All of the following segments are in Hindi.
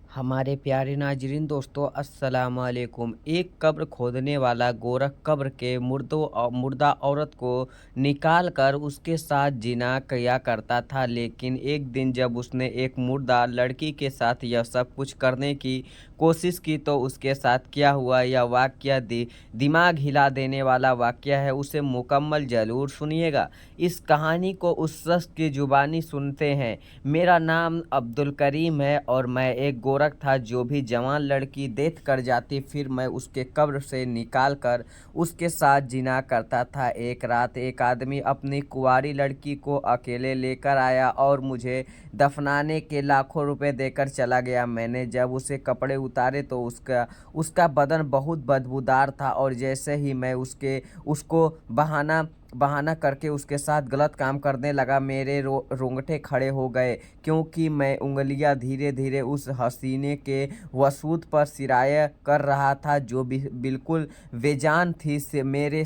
हमारे प्यारे नाजरीन दोस्तों अस्सलाम वालेकुम। एक कब्र खोदने वाला गोरख कब्र के मुर्दा औरत को निकाल कर उसके साथ जिना किया करता था। लेकिन एक दिन जब उसने एक मुर्दा लड़की के साथ यह सब कुछ करने की कोशिश की तो उसके साथ क्या हुआ यह वाक़या दिमाग हिला देने वाला वाक़या है। उसे मुकम्मल ज़रूर सुनिएगा। इस कहानी को उस शख्स की ज़ुबानी सुनते हैं। मेरा नाम अब्दुल करीम है और मैं एक गोरख था जो भी जवान लड़की देख कर जाती फिर मैं उसके कब्र से निकाल कर उसके साथ जिना करता था। एक रात एक आदमी अपनी कुंवारी लड़की को अकेले लेकर आया और मुझे दफनाने के लाखों रुपए देकर चला गया। मैंने जब उसे कपड़े उतारे तो उसका उसका बदन बहुत बदबूदार था और जैसे ही मैं उसको बहाना बहाना करके उसके साथ गलत काम करने लगा मेरे रोंगटे खड़े हो गए, क्योंकि मैं उंगलियां धीरे धीरे उस हसीने के वसूद पर सिराया कर रहा था जो बिल्कुल बेजान थी से मेरे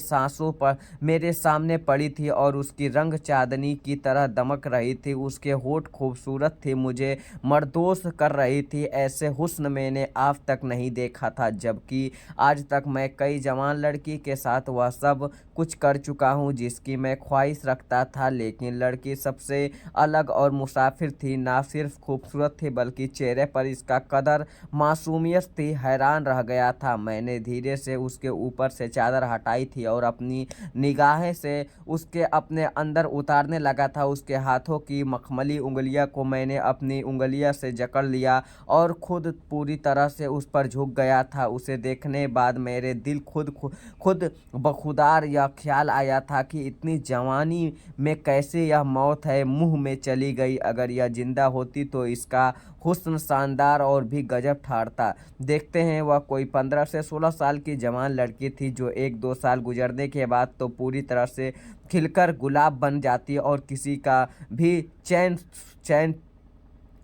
सामने पड़ी थी और उसकी रंग चांदनी की तरह दमक रही थी। उसके होठ खूबसूरत थे, मुझे मर्दोस कर रही थी। ऐसे हुस्न मैंने आज तक नहीं देखा था, जबकि आज तक मैं कई जवान लड़की के साथ वह सब कुछ कर चुका हूँ जिसकी मैं ख्वाहिश रखता था। लेकिन लड़की सबसे अलग और मुसाफिर थी। ना सिर्फ खूबसूरत थी बल्कि चेहरे पर इसका कदर मासूमियत थी। हैरान रह गया था। मैंने धीरे से उसके ऊपर से चादर हटाई थी और अपनी निगाहें से उसके अपने अंदर उतारने लगा था। उसके हाथों की मखमली उंगलियों को मैंने अपनी उंगलियों से जकड़ लिया और खुद पूरी तरह से उस पर झुक गया था। उसे देखने बाद मेरे दिल खुद बखुदार यह ख्याल आया था कि इतनी जवानी में कैसे यह मौत है मुंह में चली गई। अगर यह जिंदा होती तो इसका हुस्न शानदार और भी गजब ठहरता। देखते हैं वह कोई 15 से 16 साल की जवान लड़की थी जो 1-2 साल गुजरने के बाद तो पूरी तरह से खिलकर गुलाब बन जाती और किसी का भी चैन चैन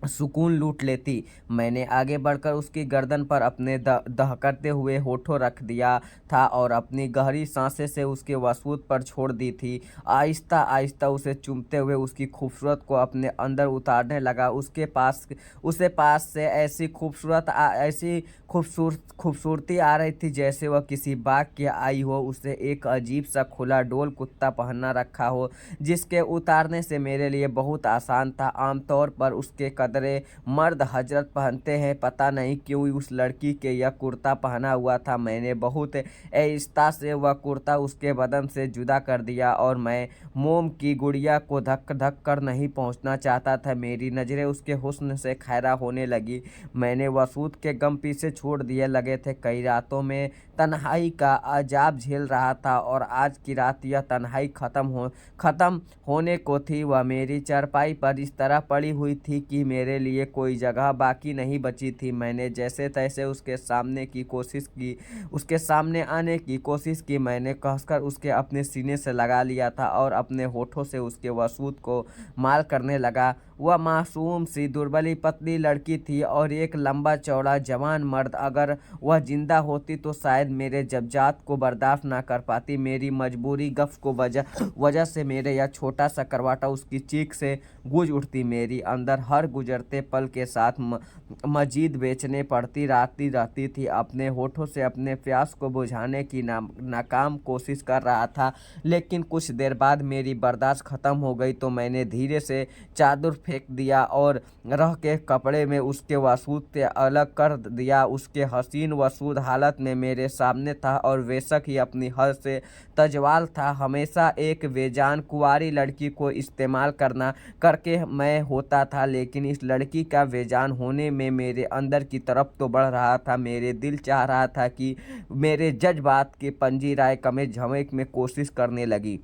सुकून लूट लेती। मैंने आगे बढ़कर उसकी गर्दन पर अपने दहकते हुए होठों रख दिया था और अपनी गहरी सांसें से उसके वसूद पर छोड़ दी थी। आहिस्ता आहिस्ता उसे चूमते हुए उसकी खूबसूरत को अपने अंदर उतारने लगा। उसे पास से ऐसी खूबसूरती आ रही थी जैसे वह किसी बाग की आई हो। उसे एक अजीब सा खुला डोल कुत्ता पहना रखा हो जिसके उतारने से मेरे लिए बहुत आसान था। आमतौर पर उसके कदरे मर्द हजरत पहनते हैं, पता नहीं क्यों उस लड़की के यह कुर्ता पहना हुआ था। मैंने बहुत आहिस्ता से वह कुर्ता उसके बदन से जुदा कर दिया और मैं मोम की गुड़िया को धक धक कर नहीं पहुंचना चाहता था। मेरी नज़रें उसके हुस्न से खैरा होने लगी। मैंने वसूद के गम पीछे छोड़ दिए लगे थे। कई रातों में तन्हाई का अजाब झेल रहा था और आज की रात यह तन्हाई खत्म होने को थी। वह मेरी चारपाई पर इस तरह पड़ी हुई थी कि मेरे लिए कोई जगह बाकी नहीं बची थी। मैंने जैसे तैसे उसके सामने आने की कोशिश की। मैंने कसकर उसके अपने सीने से लगा लिया था और अपने होठों से उसके वसूद को माल करने लगा। वह मासूम सी दुर्बली पतली लड़की थी और एक लंबा चौड़ा जवान मर्द। अगर वह जिंदा होती तो शायद मेरे जज्बात को बर्दाश्त ना कर पाती। मेरी मजबूरी गफ को वजह से मेरे यह छोटा सा करवाटा उसकी चीख से गूंज उठती। मेरी अंदर हर गुजरते पल के साथ मजीद बेचने पड़ती रहती थी। अपने होठों से अपने प्यास को बुझाने की नाकाम कोशिश कर रहा था, लेकिन कुछ देर बाद मेरी बर्दाश्त खत्म हो गई तो मैंने धीरे से चादर फेंक दिया और रह के कपड़े में उसके वसूद से अलग कर दिया। उसके हसीन वसूद हालत में मेरे सामने था और बेशक ही अपनी हद से तजवाल था। हमेशा एक बेजान कुंवारी लड़की को इस्तेमाल करके मैं होता था, लेकिन इस लड़की का बेजान होने में मेरे अंदर की तरफ तो बढ़ रहा था। मेरे दिल चाह रहा था कि मेरे जज्बात के पंजीराए कमे झमेक में कोशिश करने लगी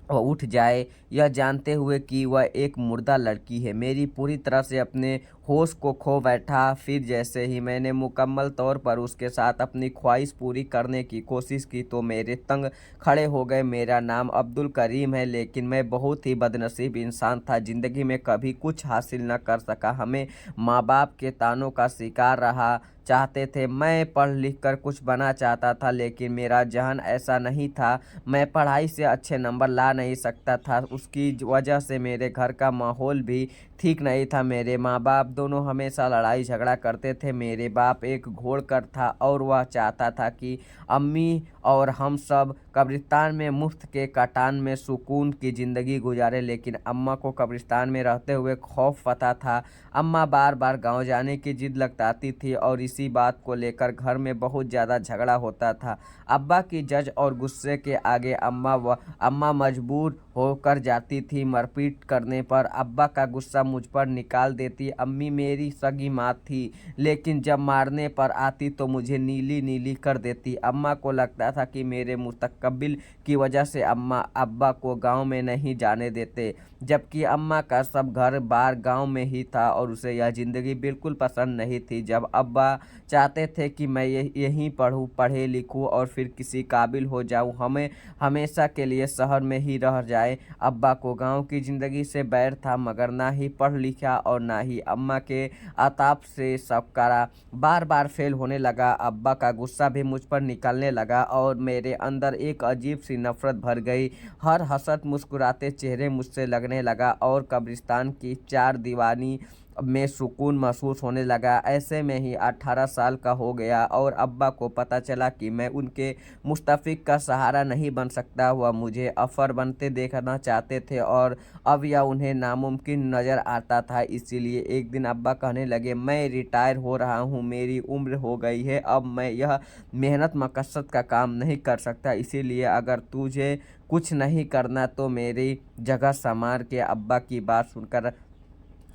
वह उठ जाए, यह जानते हुए कि वह एक मुर्दा लड़की है। मेरी पूरी तरह से अपने होश को खो बैठा। फिर जैसे ही मैंने मुकम्मल तौर पर उसके साथ अपनी ख्वाहिश पूरी करने की कोशिश की तो मेरे तंग खड़े हो गए। मेरा नाम अब्दुल करीम है, लेकिन मैं बहुत ही बदनसीब इंसान था। ज़िंदगी में कभी कुछ हासिल न कर सका। हमें माँ बाप के तानों का शिकार रहा चाहते थे। मैं पढ़ लिख कर कुछ बना चाहता था, लेकिन मेरा जहन ऐसा नहीं था। मैं पढ़ाई से अच्छे नंबर ला नहीं सकता था। उसकी वजह से मेरे घर का माहौल भी ठीक नहीं था। मेरे माँ बाप दोनों हमेशा लड़ाई झगड़ा करते थे। मेरे बाप एक घोड़कर था और वह चाहता था कि अम्मी और हम सब कब्रिस्तान में मुफ्त के कटान में सुकून की ज़िंदगी गुजारे, लेकिन अम्मा को कब्रिस्तान में रहते हुए खौफ पता था। अम्मा बार बार गांव जाने की जिद लगाती थी और इसी बात को लेकर घर में बहुत ज़्यादा झगड़ा होता था। अब्बा की जज और गुस्से के आगे अम्मा मजबूर होकर जाती थी। मरपीट करने पर अब्बा का गुस्सा मुझ पर निकाल देती। अम्मी मेरी सगी माँ थी, लेकिन जब मारने पर आती तो मुझे नीली नीली कर देती। अम्मा को लगता था कि मेरे मुस्तकबिल की वजह से अम्मा अब्बा को गांव में नहीं जाने देते, जबकि अम्मा का सब घर बार गांव में ही था और उसे यह ज़िंदगी बिल्कुल पसंद नहीं थी। जब अब्बा चाहते थे कि मैं यहीं पढ़ूँ, पढ़े लिखूँ और फिर किसी काबिल हो जाऊँ, हमें हमेशा के लिए शहर में ही रह जाए। अब्बा को गांव की ज़िंदगी से बैर था, मगर ना ही पढ़ लिखा और ना ही अम्मा के आताप से सब करा। बार बार फेल होने लगा। अब्बा का गुस्सा भी मुझ पर निकलने लगा और मेरे अंदर एक अजीब सी नफरत भर गई। हर हंसत मुस्कुराते चेहरे मुझसे लगने लगा और कब्रिस्तान की चार दीवानी में सुकून महसूस होने लगा। ऐसे में ही 18 साल का हो गया और अब्बा को पता चला कि मैं उनके मुस्तफ़िक का सहारा नहीं बन सकता। वह मुझे अफसर बनते देखना चाहते थे और अब यह उन्हें नामुमकिन नज़र आता था। इसीलिए एक दिन अब्बा कहने लगे, मैं रिटायर हो रहा हूँ, मेरी उम्र हो गई है, अब मैं यह मेहनत मकसद का काम नहीं कर सकता। इसीलिए अगर तुझे कुछ नहीं करना तो मेरी जगह संभाल के। अब्बा की बात सुनकर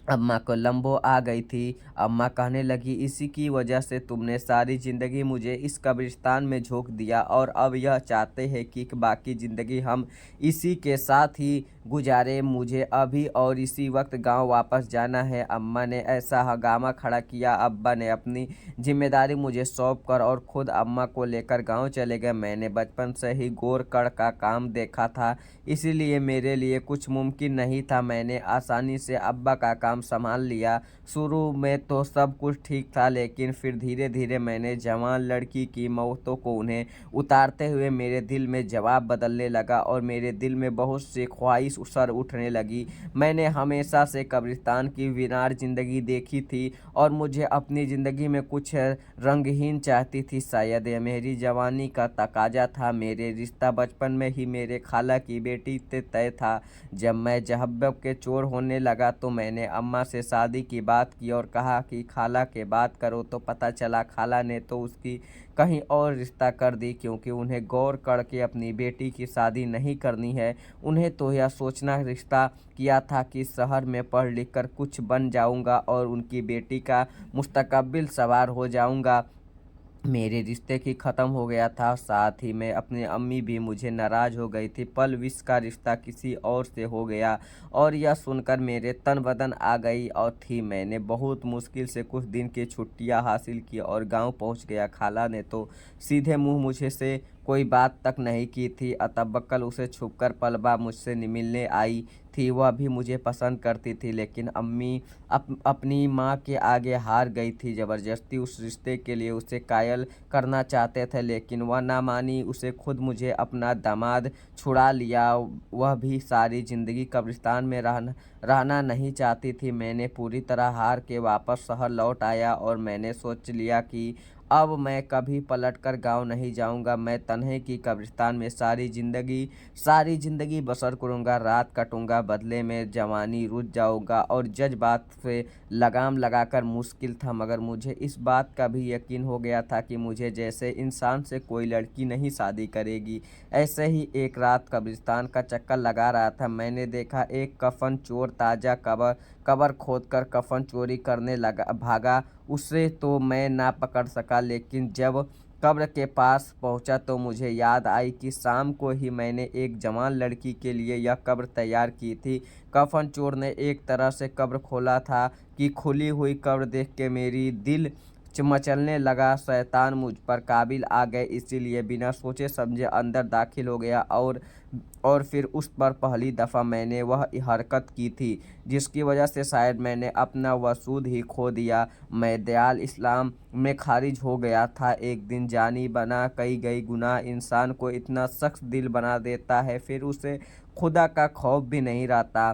अम्मा को लंबो आ गई थी। अम्मा कहने लगी, इसी की वजह से तुमने सारी ज़िंदगी मुझे इस कब्रिस्तान में झोंक दिया और अब यह चाहते हैं कि बाकी ज़िंदगी हम इसी के साथ ही गुजारे। मुझे अभी और इसी वक्त गांव वापस जाना है। अम्मा ने ऐसा हंगामा खड़ा किया। अब्बा ने अपनी जिम्मेदारी मुझे सौंप कर और खुद अम्मा को लेकर गांव चले गए। मैंने बचपन से ही गोरकड़ का काम देखा था, इसीलिए मेरे लिए कुछ मुमकिन नहीं था। मैंने आसानी से अब्बा का काम संभाल लिया। शुरू में तो सब कुछ ठीक था, लेकिन फिर धीरे धीरे मैंने जवान लड़की की मौतों को उन्हें उतारते हुए मेरे दिल में जवाब बदलने लगा और मेरे दिल में बहुत सी ख्वाहिश उसर उठने लगी। मैंने हमेशा से कब्रिस्तान की विरार ज़िंदगी देखी थी और मुझे अपनी ज़िंदगी में कुछ रंगहीन चाहती थी। शायद यह मेरी जवानी का तकाजा था। मेरे रिश्ता बचपन में ही मेरे खाला की बेटी से तय था। जब मैं जहब्बब के चोर होने लगा तो मैंने अम्मा से शादी की बात की और कहा कि खाला के बात करो, तो पता चला खाला ने तो उसकी कहीं और रिश्ता कर दी, क्योंकि उन्हें गौर करके अपनी बेटी की शादी नहीं करनी है। उन्हें तो यह सोचना रिश्ता किया था कि शहर में पढ़ लिख कर कुछ बन जाऊंगा और उनकी बेटी का मुस्तकबिल सवार हो जाऊंगा। मेरे रिश्ते की ख़त्म हो गया था, साथ ही में अपनी अम्मी भी मुझे नाराज़ हो गई थी। पल विश का रिश्ता किसी और से हो गया और यह सुनकर मेरे तन बदन आ गई और थी। मैंने बहुत मुश्किल से कुछ दिन की छुट्टियां हासिल की और गांव पहुंच गया। खाला ने तो सीधे मुंह मुझे से कोई बात तक नहीं की थी। अतबक्कल उसे छुपकर पलबा मुझसे मिलने आई थी। वह भी मुझे पसंद करती थी, लेकिन अम्मी अपनी माँ के आगे हार गई थी। ज़बरदस्ती उस रिश्ते के लिए उसे कायल करना चाहते थे, लेकिन वह ना मानी। उसे खुद मुझे अपना दामाद छुड़ा लिया। वह भी सारी ज़िंदगी कब्रिस्तान में रहना नहीं चाहती थी। मैंने पूरी तरह हार के वापस शहर लौट आया और मैंने सोच लिया कि अब मैं कभी पलटकर गांव नहीं जाऊंगा। मैं तन्हे की कब्रिस्तान में सारी ज़िंदगी बसर करूंगा, रात कटूंगा, बदले में जवानी रुझ जाऊंगा और जज्बात से लगाम लगाकर। मुश्किल था, मगर मुझे इस बात का भी यकीन हो गया था कि मुझे जैसे इंसान से कोई लड़की नहीं शादी करेगी। ऐसे ही एक रात कब्रिस्तान का चक्कर लगा रहा था, मैंने देखा एक कफन चोर ताज़ा कब्र खोदकर कफन चोरी करने लगा भागा। उसे तो मैं ना पकड़ सका, लेकिन जब कब्र के पास पहुंचा तो मुझे याद आई कि शाम को ही मैंने एक जवान लड़की के लिए यह कब्र तैयार की थी। कफन चोर ने एक तरह से कब्र खोला था कि खुली हुई कब्र देख के मेरी दिल मचलने लगा। शैतान मुझ पर काबिल आ गए, इसीलिए बिना सोचे समझे अंदर दाखिल हो गया और फिर उस पर पहली दफ़ा मैंने वह हरकत की थी जिसकी वजह से शायद मैंने अपना वसूद ही खो दिया। मैं दयाल इस्लाम में खारिज हो गया था। एक दिन जानी बना कई गई गुनाह इंसान को इतना सख्त दिल बना देता है, फिर उसे खुदा का खौफ भी नहीं रहता।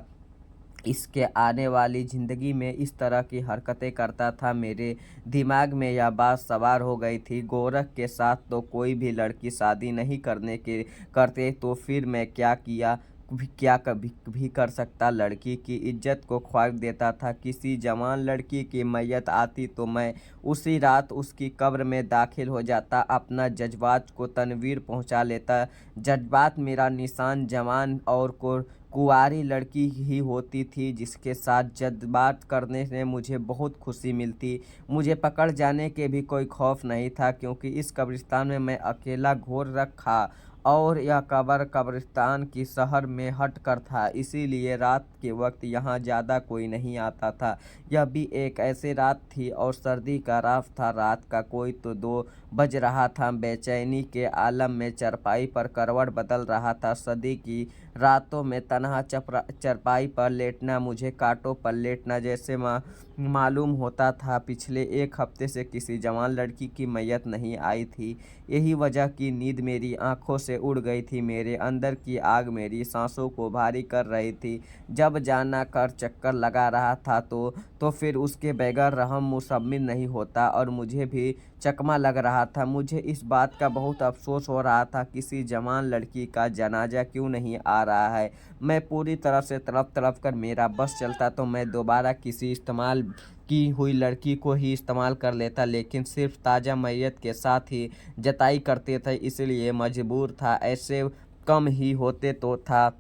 इसके आने वाली ज़िंदगी में इस तरह की हरकतें करता था। मेरे दिमाग में यह बात सवार हो गई थी, गोरख के साथ तो कोई भी लड़की शादी नहीं करते तो फिर मैं क्या कभी भी कर सकता। लड़की की इज्जत को ख्वाहिश देता था। किसी जवान लड़की की मैयत आती तो मैं उसी रात उसकी कब्र में दाखिल हो जाता, अपना जज्बात को तनवीर पहुंचा लेता। जज्बात मेरा निशान जवान और को कुंवारी लड़की ही होती थी, जिसके साथ जज्बात करने से मुझे बहुत खुशी मिलती। मुझे पकड़ जाने के भी कोई खौफ नहीं था, क्योंकि इस कब्रिस्तान में मैं अकेला घोर रखा और यह कब्र कब्रिस्तान की शहर में हट कर था, इसीलिए रात के वक्त यहाँ ज़्यादा कोई नहीं आता था। यह भी एक ऐसी रात थी और सर्दी का रात था। रात का कोई तो 2 बज रहा था। बेचैनी के आलम में चरपाई पर करवट बदल रहा था। सर्दी की रातों में तन्हा चरपाई पर लेटना मुझे कांटों पर लेटना जैसे मालूम होता था। पिछले 1 हफ्ते से किसी जवान लड़की की मैयत नहीं आई थी। यही वजह की नींद मेरी आंखों से उड़ गई थी। मेरे अंदर की आग मेरी सांसों को भारी कर रही थी। जब जाना कर चक्कर लगा रहा था तो फिर उसके बगैर रहम मुसम्मिल नहीं होता, और मुझे भी चकमा लग रहा था। मुझे इस बात का बहुत अफसोस हो रहा था, किसी जवान लड़की का जनाजा क्यों नहीं आ रहा है। मैं पूरी तरह से तड़प तड़प कर मेरा बस चलता तो मैं दोबारा किसी इस्तेमाल की हुई लड़की को ही इस्तेमाल कर लेता, लेकिन सिर्फ ताज़ा मैयत के साथ ही जताई करते थे, इसलिए मजबूर था। ऐसे कम ही होते तो था।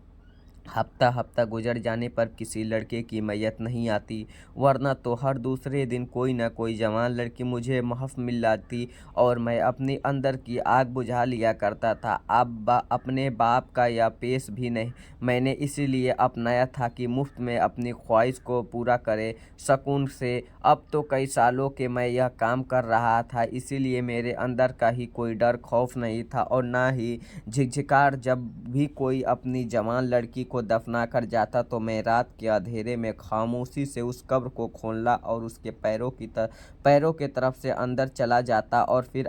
हफ्ता हफ्ता गुजर जाने पर किसी लड़के की मैयत नहीं आती, वरना तो हर दूसरे दिन कोई ना कोई जवान लड़की मुझे महफ मिल जाती और मैं अपनी अंदर की आग बुझा लिया करता था। अब अपने बाप का यह पेश भी नहीं मैंने इसीलिए अपनाया था कि मुफ्त में अपनी ख्वाहिश को पूरा करे सकून से। अब तो कई सालों के मैं यह काम कर रहा था, इसीलिए मेरे अंदर का ही कोई डर खौफ नहीं था और ना ही झिकझिकार। जब भी कोई अपनी जवान लड़की को दफना कर जाता तो मैं रात के अंधेरे में खामोशी से उस कब्र को खोलना और उसके पैरों के तरफ से अंदर चला जाता और फिर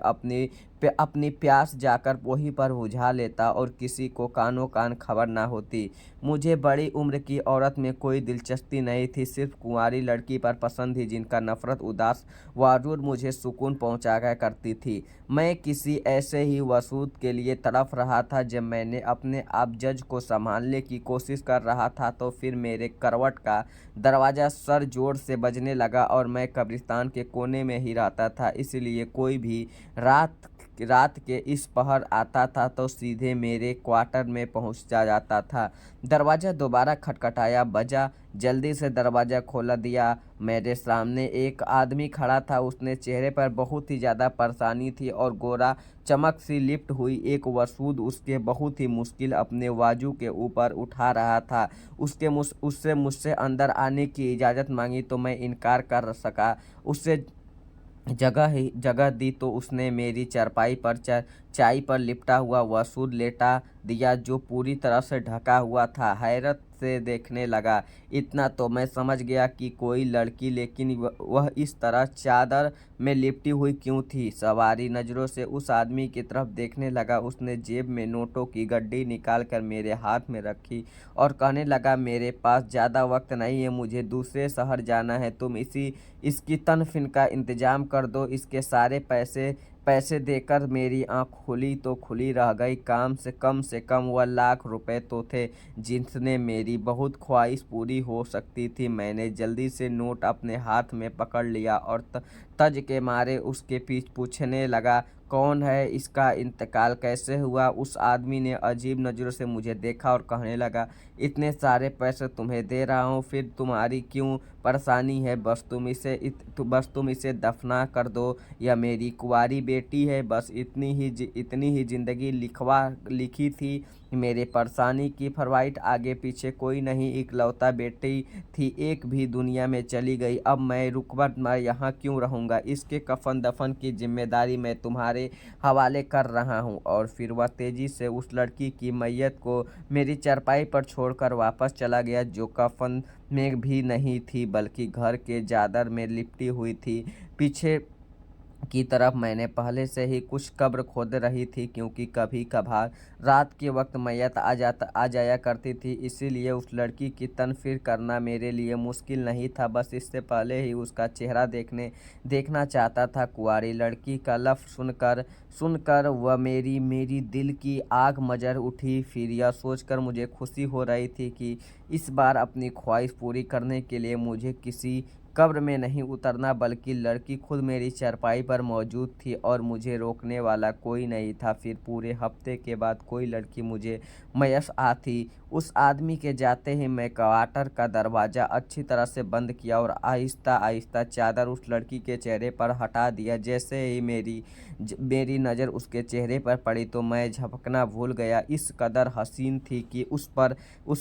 अपनी प्यास जाकर वहीं पर बुझा लेता, और किसी को कानो कान खबर ना होती। मुझे बड़ी उम्र की औरत में कोई दिलचस्पी नहीं थी, सिर्फ कुंवारी लड़की पर पसंद थी, जिनका नफरत उदास वजूद मुझे सुकून पहुंचाया करती थी। मैं किसी ऐसे ही वसूद के लिए तड़प रहा था। जब मैंने अपने आप जज को संभालने की कोशिश कर रहा था तो फिर मेरे करवट का दरवाज़ा सर जोर से बजने लगा, और मैं कब्रिस्तान के कोने में ही रहता था, इसलिए कोई भी रात के इस पहर आता था तो सीधे मेरे क्वार्टर में पहुंच जाता था। दरवाज़ा दोबारा खटखटाया, बजा। जल्दी से दरवाज़ा खोला दिया। मेरे सामने एक आदमी खड़ा था। उसने चेहरे पर बहुत ही ज़्यादा परेशानी थी और गोरा चमक सी लिप्ट हुई एक वसूद उसके बहुत ही मुश्किल अपने बाजू के ऊपर उठा रहा था। उससे मुझसे अंदर आने की इजाज़त मांगी तो मैं इनकार कर सका। उससे जगह दी तो उसने मेरी चारपाई पर चाई पर लिपटा हुआ वसूद लेटा दिया, जो पूरी तरह से ढका हुआ था। हैरत से देखने लगा। इतना तो मैं समझ गया कि कोई लड़की, लेकिन वह इस तरह चादर में लिपटी हुई क्यों थी। सवारी नज़रों से उस आदमी की तरफ देखने लगा। उसने जेब में नोटों की गड्डी निकाल कर मेरे हाथ में रखी और कहने लगा, मेरे पास ज़्यादा वक्त नहीं है, मुझे दूसरे शहर जाना है। तुम इसकी तनख्वाह का इंतज़ाम कर दो। इसके सारे पैसे देकर मेरी आँख खुली तो खुली रह गई। से कम वह ₹1,00,000 तो थे, जिनसे मेरी बहुत ख्वाहिश पूरी हो सकती थी। मैंने जल्दी से नोट अपने हाथ में पकड़ लिया और तज के मारे उसके पूछने लगा, कौन है, इसका इंतकाल कैसे हुआ। उस आदमी ने अजीब नज़रों से मुझे देखा और कहने लगा, इतने सारे पैसे तुम्हें दे रहा हूँ, फिर तुम्हारी क्यों परेशानी है। बस तुम इसे दफना कर दो। यह मेरी कुंवारी बेटी है। बस इतनी ही ज़िंदगी लिखी थी। मेरे परेशानी की फरवाइट आगे पीछे कोई नहीं। इकलौता बेटी थी, एक भी दुनिया में चली गई। अब मैं यहाँ क्यों रहूँगा। इसके कफन दफन की जिम्मेदारी मैं तुम्हारे हवाले कर रहा हूँ। और फिर वह तेज़ी से उस लड़की की मैयत को मेरी चारपाई पर छोड़कर वापस चला गया, जो कफन में भी नहीं थी बल्कि घर के चादर में लिपटी हुई थी। पीछे की तरफ मैंने पहले से ही कुछ कब्र खोद रही थी, क्योंकि कभी कभार रात के वक्त मैयत आ जाया करती थी। इसीलिए उस लड़की की तनफीर करना मेरे लिए मुश्किल नहीं था। बस इससे पहले ही उसका चेहरा देखना चाहता था। कुंवारी लड़की का लफ्ज़ सुनकर वह मेरी दिल की आग मचल उठी। फिर यह सोचकर मुझे खुशी हो रही थी कि इस बार अपनी ख्वाहिश पूरी करने के लिए मुझे किसी कब्र में नहीं उतरना, बल्कि लड़की खुद मेरी चारपाई पर मौजूद थी और मुझे रोकने वाला कोई नहीं था। फिर पूरे हफ्ते के बाद कोई लड़की मुझे मैस आती। उस आदमी के जाते ही मैं क्वार्टर का दरवाज़ा अच्छी तरह से बंद किया और आहिस्ता आहिस्ता चादर उस लड़की के चेहरे पर हटा दिया। जैसे ही मेरी नज़र उसके चेहरे पर पड़ी तो मैं झपकना भूल गया। इस कदर हसीन थी कि उस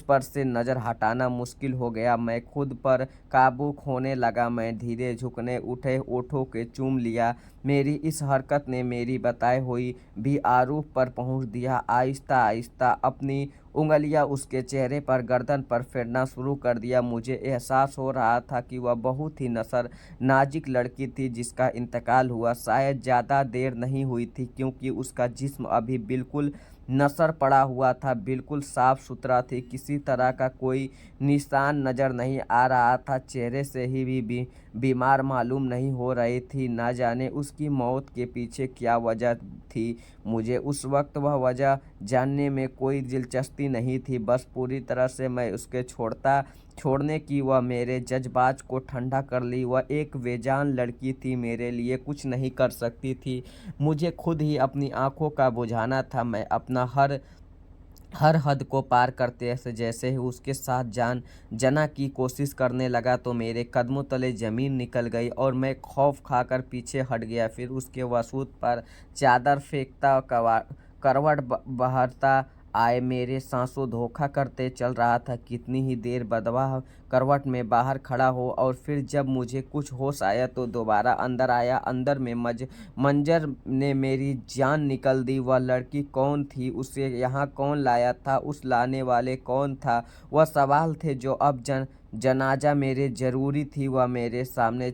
पर से नज़र हटाना मुश्किल हो गया। मैं खुद पर काबू खोने लगा। मैं धीरे झुकने उठे ओठों के चूम लिया। मेरी इस हरकत ने मेरी बताए हुई भी आरूफ पर पहुंच दिया। आहिस्ता आहिस्ता अपनी उंगलियां उसके चेहरे पर गर्दन पर फेरना शुरू कर दिया। मुझे एहसास हो रहा था कि वह बहुत ही नाजुक लड़की थी जिसका इंतकाल हुआ। शायद ज़्यादा देर नहीं हुई थी, क्योंकि उसका जिस्म अभी बिल्कुल नसर पड़ा हुआ था, बिल्कुल साफ सुथरा थी। किसी तरह का कोई निशान नज़र नहीं आ रहा था। चेहरे से ही भी बीमार मालूम नहीं हो रही थी। ना जाने उसकी मौत के पीछे क्या वजह थी। मुझे उस वक्त वह वजह जानने में कोई दिलचस्पी नहीं थी। बस पूरी तरह से मैं उसके छोड़ने की वह मेरे जज्बात को ठंडा कर ली। वह एक बेजान लड़की थी, मेरे लिए कुछ नहीं कर सकती थी। मुझे खुद ही अपनी आंखों का बुझाना था। मैं अपना हर हद को पार करते से जैसे ही उसके साथ जना की कोशिश करने लगा तो मेरे कदमों तले ज़मीन निकल गई और मैं खौफ खाकर पीछे हट गया। फिर उसके वसूद पर चादर फेंकता करवट बहरता आए मेरे सांसों धोखा करते चल रहा था। कितनी ही देर बदवा करवट में बाहर खड़ा हो और फिर जब मुझे कुछ होश आया तो दोबारा अंदर आया। अंदर में मंजर ने मेरी जान निकल दी। वह लड़की कौन थी, उसे यहाँ कौन लाया था, उस लाने वाले कौन था, वह सवाल थे जो अब जनाजा मेरे ज़रूरी थी। वह मेरे सामने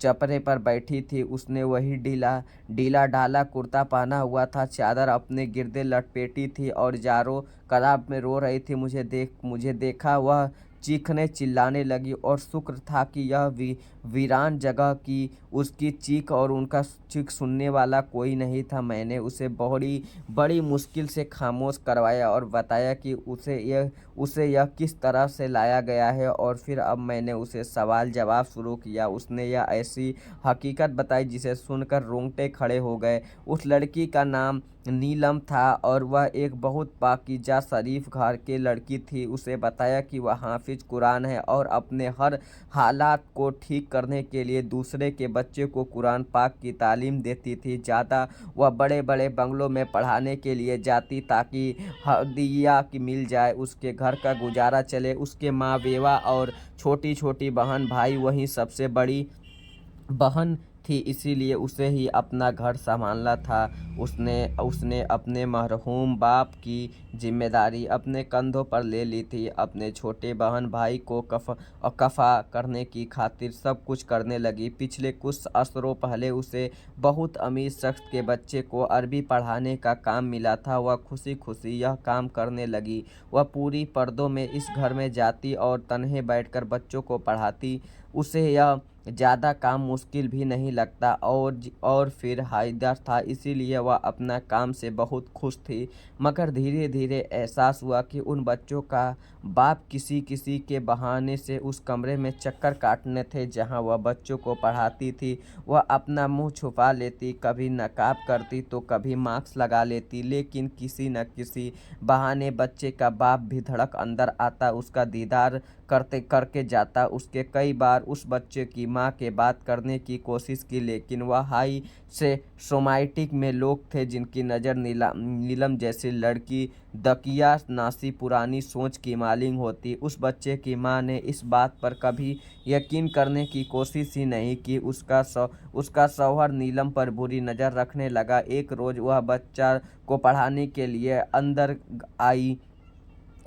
चपरे पर बैठी थी। उसने वही ढीला ढाला कुर्ता पहना हुआ था, चादर अपने गिरदे लटपेटी थी और जारो कदाब में रो रही थी। मुझे देखा वह चीखने चिल्लाने लगी और शुक्र था कि यह वीरान जगह की उसकी चीख और उनका चीख सुनने वाला कोई नहीं था। मैंने उसे बड़ी मुश्किल से खामोश करवाया और बताया कि उसे यह किस तरह से लाया गया है, और फिर अब मैंने उसे सवाल जवाब शुरू किया। उसने यह ऐसी हकीकत बताई जिसे सुनकर रोंगटे खड़े हो गए। उस लड़की का नाम नीलम था और वह एक बहुत पाकीज़ा शरीफ घर की लड़की थी। उसे बताया कि वह हाफिज कुरान है और अपने हर हालात को ठीक करने के लिए दूसरे के बच्चे को कुरान पाक की तालीम देती थी। ज़्यादा वह बड़े बड़े बंगलों में पढ़ाने के लिए जाती ताकि हदिया की मिल जाए, उसके घर का गुजारा चले। उसके माँ बेवा और छोटी छोटी बहन भाई वहीं सबसे बड़ी बहन थी, इसीलिए उसे ही अपना घर संभालना था। उसने अपने मरहूम बाप की जिम्मेदारी अपने कंधों पर ले ली थी। अपने छोटे बहन भाई को कफ़ा करने की खातिर सब कुछ करने लगी। पिछले कुछ असरों पहले उसे बहुत अमीर शख्स के बच्चे को अरबी पढ़ाने का काम मिला था। वह खुशी खुशी यह काम करने लगी। वह पूरी पर्दों में इस घर में जाती और तन्हे बैठकर बच्चों को पढ़ाती। उसे यह ज़्यादा काम मुश्किल भी नहीं लगता और फिर हैदर था, इसीलिए वह अपना काम से बहुत खुश थी। मगर धीरे धीरे एहसास हुआ कि उन बच्चों का बाप किसी किसी के बहाने से उस कमरे में चक्कर काटने थे जहां वह बच्चों को पढ़ाती थी। वह अपना मुंह छुपा लेती, कभी नकाब करती तो कभी मास्क लगा लेती, लेकिन किसी न किसी बहाने बच्चे का बाप भी धड़क अंदर आता, उसका दीदार करके जाता। उसके कई बार उस बच्चे की माँ के बात करने की कोशिश की, लेकिन वह हाई से सोमाइटिक में लोग थे जिनकी नज़र नीलम जैसी लड़की दकिया नासी पुरानी सोच की मालिक होती। उस बच्चे की माँ ने इस बात पर कभी यकीन करने की कोशिश ही नहीं की। उसका शौहर नीलम पर बुरी नज़र रखने लगा। एक रोज़ वह बच्चा को पढ़ाने के लिए अंदर आई।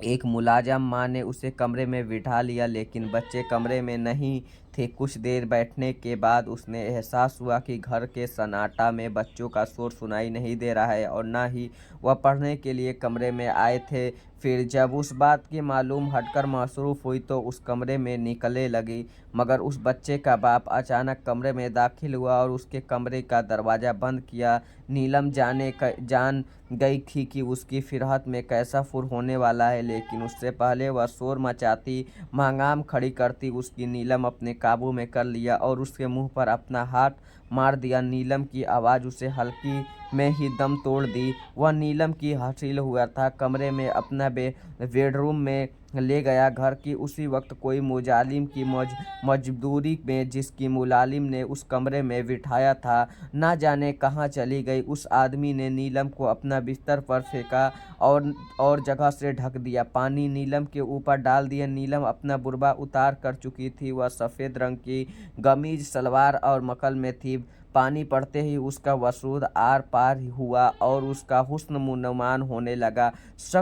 एक मुलाजम माँ ने उसे कमरे में बिठा लिया, लेकिन बच्चे कमरे में नहीं थी। कुछ देर बैठने के बाद उसने एहसास हुआ कि घर के सन्नाटा में बच्चों का शोर सुनाई नहीं दे रहा है और न ही वह पढ़ने के लिए कमरे में आए थे। फिर जब उस बात की मालूम हटकर मसरूफ़ हुई तो उस कमरे में निकलने लगी, मगर उस बच्चे का बाप अचानक कमरे में दाखिल हुआ और उसके कमरे का दरवाज़ा बंद किया। नीलम जान गई थी कि उसकी फिरहत में कैसा फुर होने वाला है, लेकिन उससे पहले वह शोर मचाती, महंगाम खड़ी करती, उसकी नीलम अपने काबू में कर लिया और उसके मुंह पर अपना हाथ मार दिया। नीलम की आवाज़ उसे हल्की में ही दम तोड़ दी। वह नीलम की हासिल हुआ था कमरे में अपना बेडरूम में ले गया। घर की उसी वक्त कोई मुलाजिम की मजदूरी में जिसकी मुलाजिम ने उस कमरे में बिठाया था, ना जाने कहाँ चली गई। उस आदमी ने नीलम को अपना बिस्तर पर फेंका और जगह से ढक दिया। पानी नीलम के ऊपर डाल दिया। नीलम अपना बुर्का उतार कर चुकी थी। वह सफ़ेद रंग की कमीज, सलवार और मकल में थी। पानी पड़ते ही उसका वजूद आर पार हुआ और उसका हुस्न नुमायाँ होने लगा।